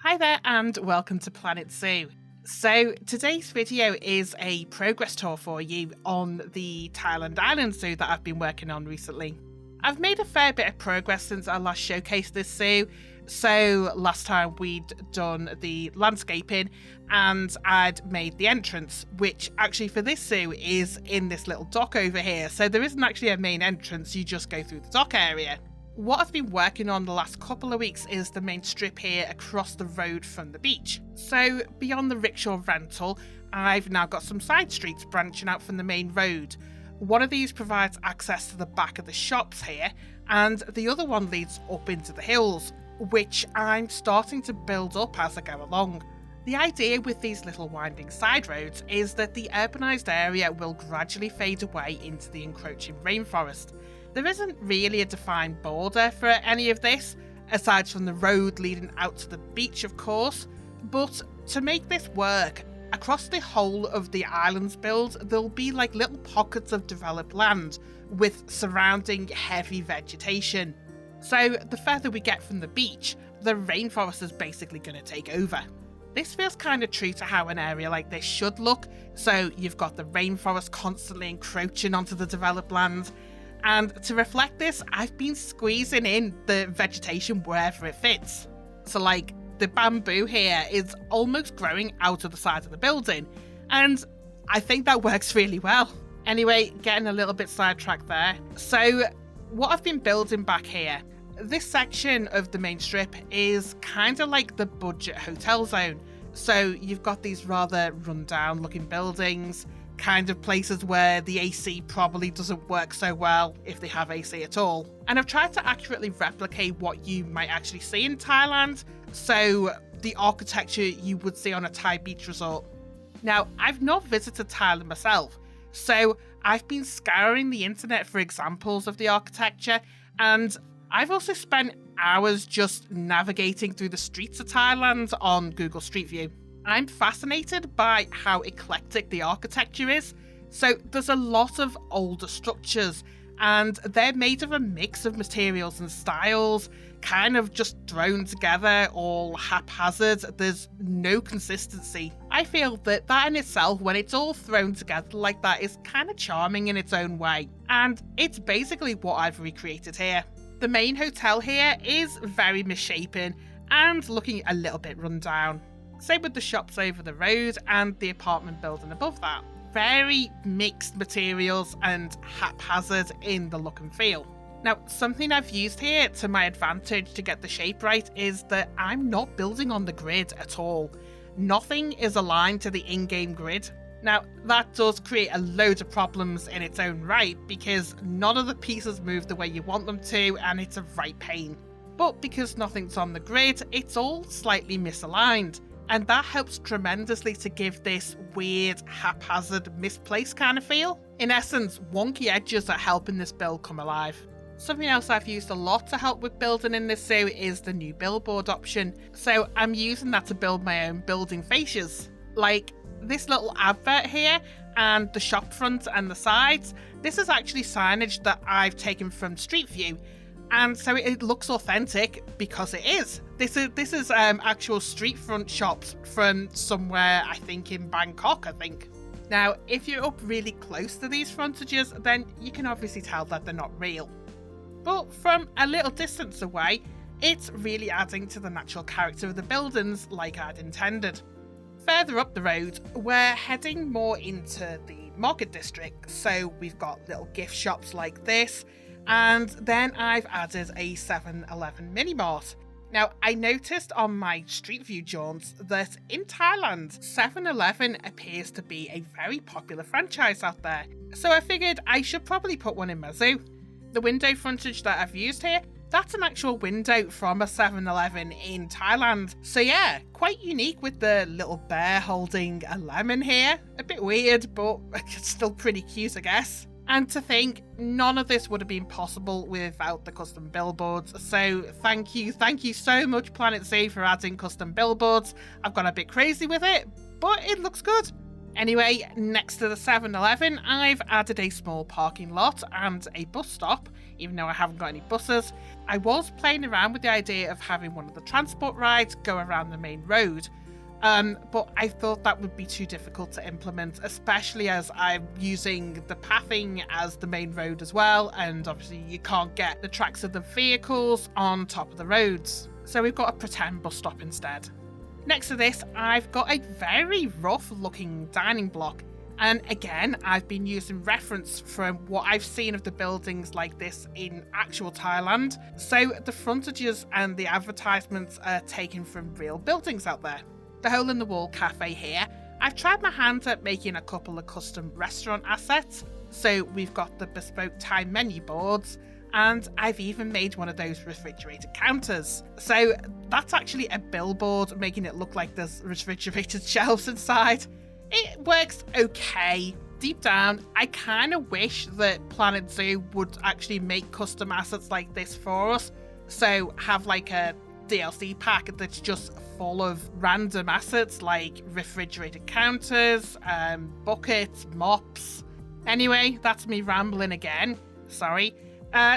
Hi there and welcome to Planet Zoo. So today's video is a progress tour for you on the Thailand Island Zoo that I've been working on recently. I've made a fair bit of progress since I last showcased this zoo. So last time we'd done the landscaping and I'd made the entrance, which actually for this zoo is in this little dock over here. So there isn't actually a main entrance, you just go through the dock area. What I've been working on the last couple of weeks is the main strip here across the road from the beach. So beyond the rickshaw rental, I've now got some side streets branching out from the main road. One of these provides access to the back of the shops here, and the other one leads up into the hills, which I'm starting to build up as I go along. The idea with these little winding side roads is that the urbanised area will gradually fade away into the encroaching rainforest. There isn't really a defined border for any of this, aside from the road leading out to the beach of course, but to make this work, across the whole of the island's build, there'll be like little pockets of developed land with surrounding heavy vegetation. So the further we get from the beach, the rainforest is basically going to take over. This feels kind of true to how an area like this should look, so you've got the rainforest constantly encroaching onto the developed land. And to reflect this, I've been squeezing in the vegetation wherever it fits. So like the bamboo here is almost growing out of the side of the building, and I think that works really well. Anyway, getting a little bit sidetracked there. So what I've been building back here, this section of the main strip is kind of like the budget hotel zone. So you've got these rather rundown looking buildings, kind of places where the AC probably doesn't work so well if they have AC at all. And I've tried to accurately replicate what you might actually see in Thailand, so the architecture you would see on a Thai beach resort. Now, I've not visited Thailand myself, so I've been scouring the internet for examples of the architecture, and I've also spent hours just navigating through the streets of Thailand on Google Street View. I'm fascinated by how eclectic the architecture is. So there's a lot of older structures and they're made of a mix of materials and styles, kind of just thrown together, all haphazard. There's no consistency. I feel that in itself, when it's all thrown together like that, is kind of charming in its own way. And it's basically what I've recreated here. The main hotel here is very misshapen and looking a little bit run down. Same with the shops over the road and the apartment building above that. Very mixed materials and haphazard in the look and feel. Now, something I've used here to my advantage to get the shape right is that I'm not building on the grid at all. Nothing is aligned to the in-game grid. Now, that does create a load of problems in its own right because none of the pieces move the way you want them to, and it's a right pain. But because nothing's on the grid, it's all slightly misaligned. And that helps tremendously to give this weird, haphazard, misplaced kind of feel. In essence, wonky edges are helping this build come alive. Something else I've used a lot to help with building in this zoo is the new billboard option. So I'm using that to build my own building fascias. Like this little advert here and the shop front and the sides. This is actually signage that I've taken from Street View. And so it looks authentic because it is. This is actual street front shops from somewhere, I think in Bangkok, Now, if you're up really close to these frontages, then you can obviously tell that they're not real. But from a little distance away, it's really adding to the natural character of the buildings like I'd intended. Further up the road, we're heading more into the market district. So we've got little gift shops like this. And then I've added a 7-Eleven mini mart. Now, I noticed on my Street View jaunts that in Thailand, 7-Eleven appears to be a very popular franchise out there. So I figured I should probably put one in my zoo. The window frontage that I've used here, that's an actual window from a 7-Eleven in Thailand. So yeah, quite unique with the little bear holding a lemon here. A bit weird, but still pretty cute, I guess. And to think, none of this would have been possible without the custom billboards. So thank you so much Planet Zoo for adding custom billboards. I've gone a bit crazy with it, but it looks good. Anyway, next to the 7-Eleven, I've added a small parking lot and a bus stop, even though I haven't got any buses. I was playing around with the idea of having one of the transport rides go around the main road, but I thought that would be too difficult to implement, especially as I'm using the pathing as the main road as well, and obviously you can't get the tracks of the vehicles on top of the roads. So we've got a pretend bus stop instead. Next to this, I've got a very rough looking dining block. And again, I've been using reference from what I've seen of the buildings like this in actual Thailand. So the frontages and the advertisements are taken from real buildings out there. The hole in the wall cafe here, I've tried my hand at making a couple of custom restaurant assets. So we've got the bespoke Thai menu boards, and I've even made one of those refrigerated counters. So that's actually a billboard, making it look like there's refrigerated shelves inside. It works okay. Deep down, I kind of wish that Planet Zoo would actually make custom assets like this for us. So have like a DLC pack that's just full of random assets like refrigerated counters, buckets, mops. Anyway, that's me rambling again. Sorry.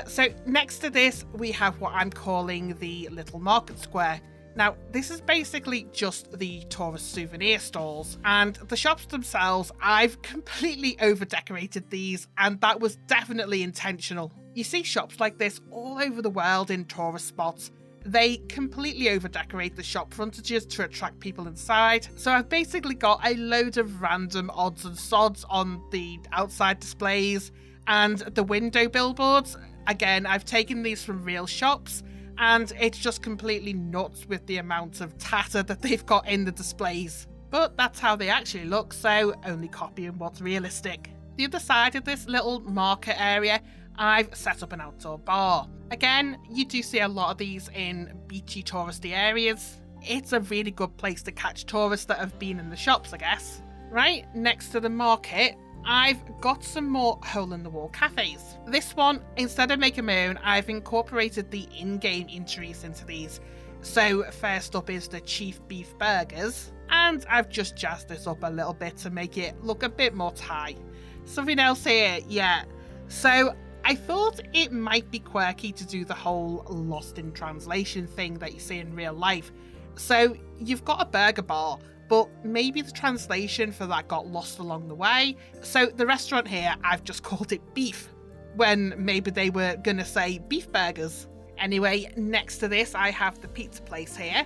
So next to this, we have what I'm calling the Little Market Square. Now, this is basically just the tourist souvenir stalls, and the shops themselves, I've completely over-decorated these, and that was definitely intentional. You see shops like this all over the world in tourist spots. They completely over-decorate the shop frontages to attract people inside. So I've basically got a load of random odds and sods on the outside displays, and the window billboards. Again, I've taken these from real shops, and it's just completely nuts with the amount of tatter that they've got in the displays. But that's how they actually look, so only copying what's realistic. The other side of this little market area, I've set up an outdoor bar. Again, you do see a lot of these in beachy touristy areas. It's a really good place to catch tourists that have been in the shops, I guess. Right next to the market, I've got some more hole-in-the-wall cafes. This one, instead of making my own, I've incorporated the in-game entries into these. So first up is the Chief Beef Burgers, and I've just jazzed this up a little bit to make it look a bit more Thai. Something else here, yeah. So I thought it might be quirky to do the whole lost in translation thing that you see in real life. So you've got a burger bar, but maybe the translation for that got lost along the way. So the restaurant here, I've just called it Beef, when maybe they were gonna say beef burgers. Anyway, next to this, I have the pizza place here.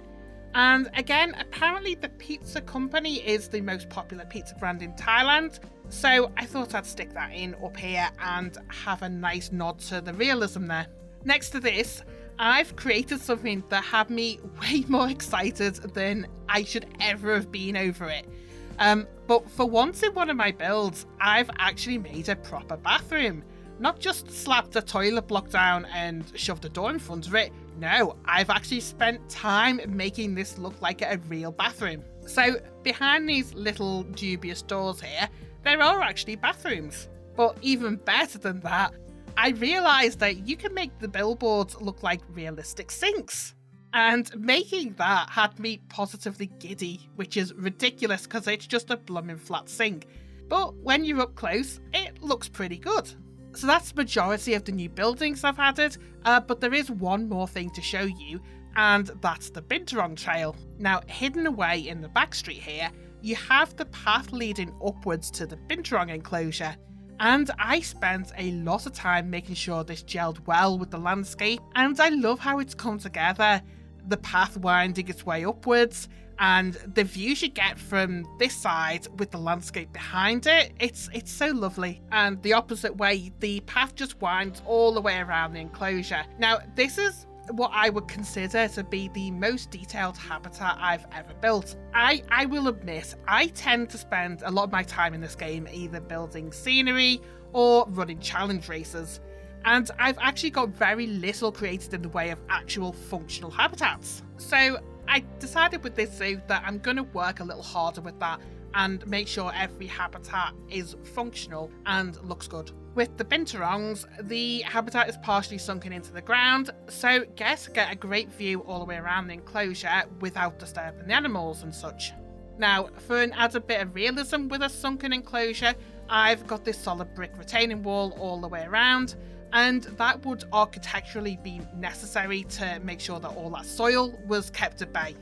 And again, apparently the pizza company is the most popular pizza brand in Thailand. So I thought I'd stick that in up here and have a nice nod to the realism there. Next to this, I've created something that had me way more excited than I should ever have been over it. But for once in one of my builds, I've actually made a proper bathroom. Not just slapped a toilet block down and shoved a door in front of it. No, I've actually spent time making this look like a real bathroom. So behind these little dubious doors here, there are actually bathrooms. But even better than that, I realised that you can make the billboards look like realistic sinks. And making that had me positively giddy, which is ridiculous because it's just a blooming flat sink. But when you're up close, it looks pretty good. So that's the majority of the new buildings I've added, but there is one more thing to show you, and that's the Binturong Trail. Now, hidden away in the back street here, you have the path leading upwards to the Binturong enclosure. And I spent a lot of time making sure this gelled well with the landscape, and I love how it's come together. The path winding its way upwards, and the views you get from this side with the landscape behind it, it's so lovely. And the opposite way, the path just winds all the way around the enclosure. Now, this is what I would consider to be the most detailed habitat I've ever built. I will admit, I tend to spend a lot of my time in this game either building scenery or running challenge races, and I've actually got very little created in the way of actual functional habitats. So I decided with this zoo that I'm going to work a little harder with that and make sure every habitat is functional and looks good. With the Binturongs, the habitat is partially sunken into the ground, so guests get a great view all the way around the enclosure without disturbing the animals and such. Now, for an added bit of realism with a sunken enclosure, I've got this solid brick retaining wall all the way around, and that would architecturally be necessary to make sure that all that soil was kept at bay.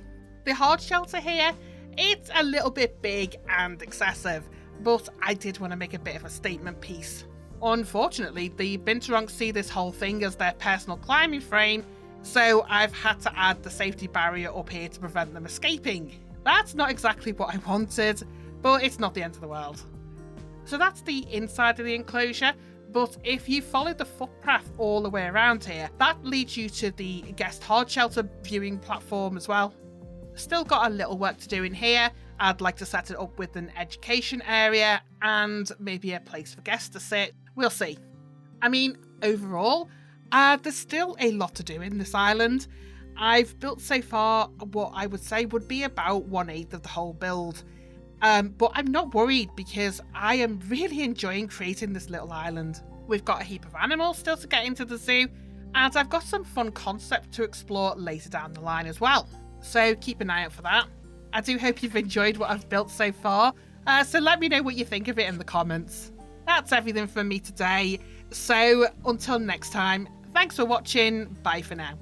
The hard shelter here, it's a little bit big and excessive, but I did want to make a bit of a statement piece. Unfortunately, the Binturongs see this whole thing as their personal climbing frame, so I've had to add the safety barrier up here to prevent them escaping. That's not exactly what I wanted, but it's not the end of the world. So that's the inside of the enclosure, but if you follow the footpath all the way around here, that leads you to the guest hard shelter viewing platform as well. Still got a little work to do in here. I'd like to set it up with an education area and maybe a place for guests to sit. We'll see. I mean, overall, there's still a lot to do in this island. I've built so far what I would say would be about 1/8 of the whole build. But I'm not worried because I am really enjoying creating this little island. We've got a heap of animals still to get into the zoo, and I've got some fun concepts to explore later down the line as well. So keep an eye out for that. I do hope you've enjoyed what I've built so far, so let me know what you think of it in the comments. That's everything from me today, so until next time, thanks for watching, bye for now.